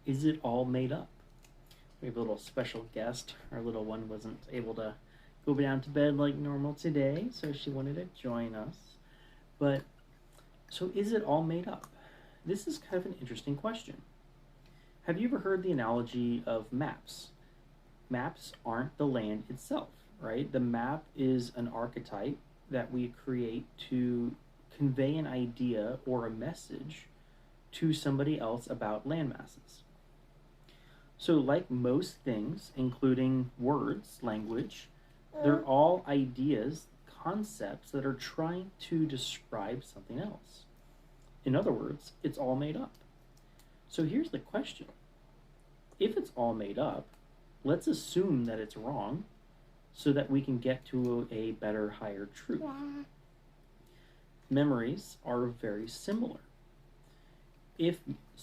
Is it all made up? We have a little special guest. Our little one wasn't able to go down to bed like normal today, so she wanted to join us. But, so is it all made up? This is kind of an interesting question. Have you ever heard the analogy of maps? Maps aren't the land itself, right? The map is an archetype that we create to convey an idea or a message to somebody else about land masses. So, like most things, including words, language, they're all ideas, concepts that are trying to describe something else. In other words, it's all made up. So here's the question. If it's all made up, let's assume that it's wrong so that we can get to a better, higher truth. Memories are very similar. If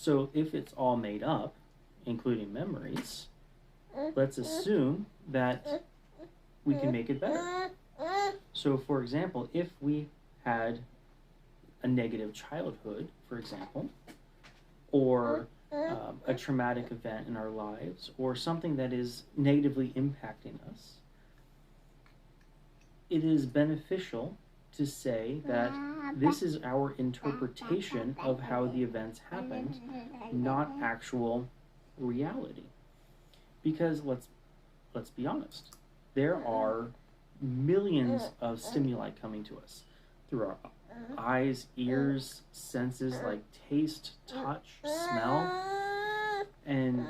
it's all made up, including memories, let's assume that we can make it better. So, for example, if we had a negative childhood, for example, or a traumatic event in our lives, or something that is negatively impacting us, it is beneficial to say that this is our interpretation of how the events happened, not actual reality. Because let's be honest, there are millions of stimuli coming to us through our eyes, ears, senses like taste, touch, smell, and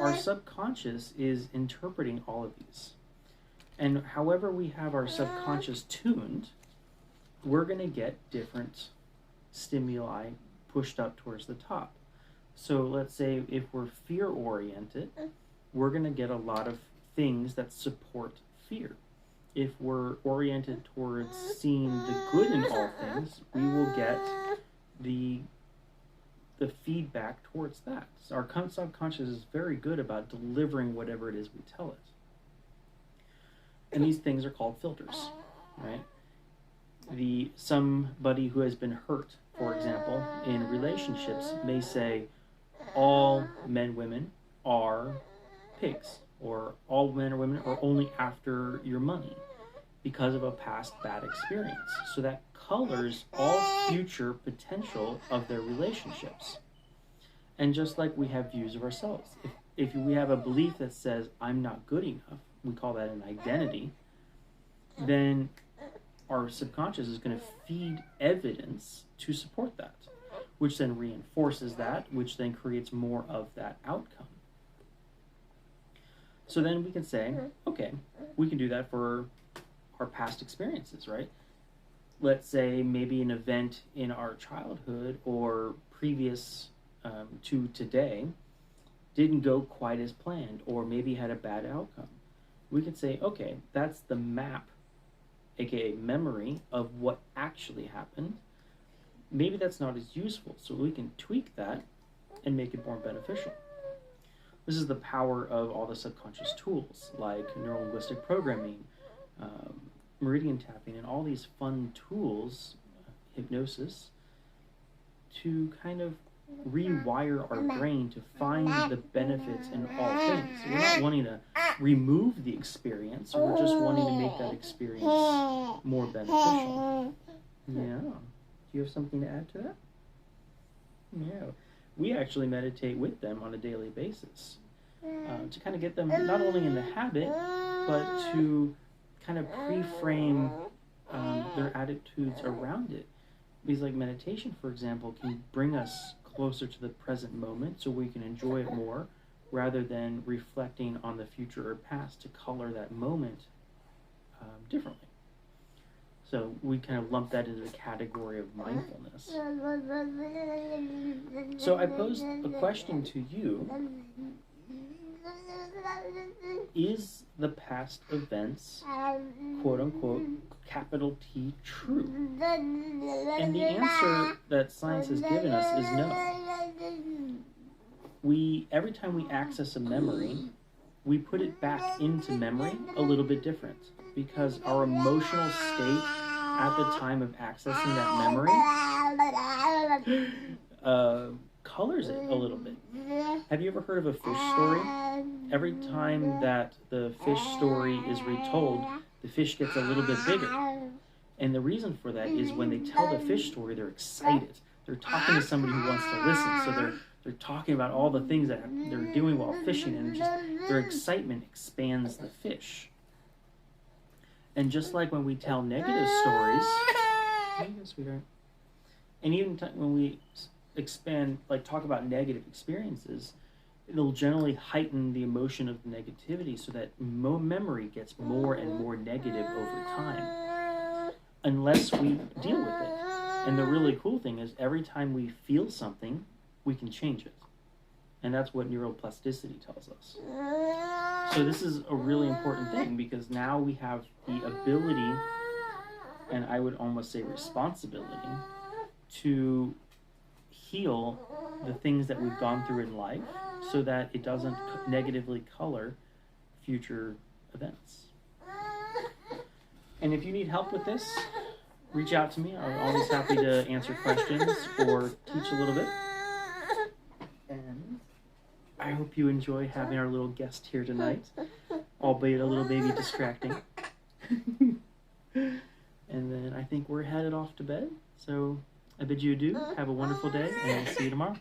our subconscious is interpreting all of these. And however we have our subconscious tuned, we're going to get different stimuli pushed up towards the top. So let's say if we're fear-oriented, we're going to get a lot of things that support fear. If we're oriented towards seeing the good in all things, we will get the feedback towards that. So our subconscious is very good about delivering whatever it is we tell it. And these things are called filters, right? Somebody who has been hurt, for example, in relationships may say, all men, women are pigs, or all men or women are only after your money because of a past bad experience. So that colors all future potential of their relationships. And just like we have views of ourselves, if we have a belief that says, I'm not good enough, we call that an identity, then our subconscious is going to feed evidence to support that, which then reinforces that, which then creates more of that outcome. So then we can say, okay, we can do that for our past experiences, right? Let's say maybe an event in our childhood or previous to today didn't go quite as planned, or maybe had a bad outcome. We could say, okay, that's the map, aka memory, of what actually happened. Maybe that's not as useful, so we can tweak that and make it more beneficial. This is the power of all the subconscious tools, like neuro-linguistic programming, meridian tapping, and all these fun tools, hypnosis, to kind of rewire our brain to find the benefits in all things. So we're not wanting to remove the experience, we're just wanting to make that experience more beneficial. Yeah. Do you have something to add to that? Yeah. We actually meditate with them on a daily basis to kind of get them not only in the habit, but to kind of pre-frame their attitudes around it. Because like meditation, for example, can bring us closer to the present moment so we can enjoy it more rather than reflecting on the future or past to color that moment differently. So we kind of lump that into the category of mindfulness. So I posed a question to you. Is the past events, quote unquote, capital T, true? And the answer that science has given us is no. Every time we access a memory, we put it back into memory a little bit different, because our emotional state at the time of accessing that memory colors it a little bit. Have you ever heard of a fish story? Every time that the fish story is retold, the fish gets a little bit bigger. And the reason for that is when they tell the fish story, they're excited. They're talking to somebody who wants to listen. So they're talking about all the things that they're doing while fishing, and just their excitement expands the fish. And just like when we tell negative stories, sweetheart, and even when we talk about negative experiences, it'll generally heighten the emotion of negativity so that memory gets more and more negative over time, unless we deal with it. And the really cool thing is every time we feel something, we can change it. And that's what neuroplasticity tells us. So this is a really important thing, because now we have the ability, and I would almost say responsibility, to heal the things that we've gone through in life so that it doesn't negatively color future events. And if you need help with this, reach out to me. I'm always happy to answer questions or teach a little bit. And I hope you enjoy having our little guest here tonight, albeit a little baby distracting. And then I think we're headed off to bed. So I bid you adieu. Have a wonderful day, and I'll see you tomorrow.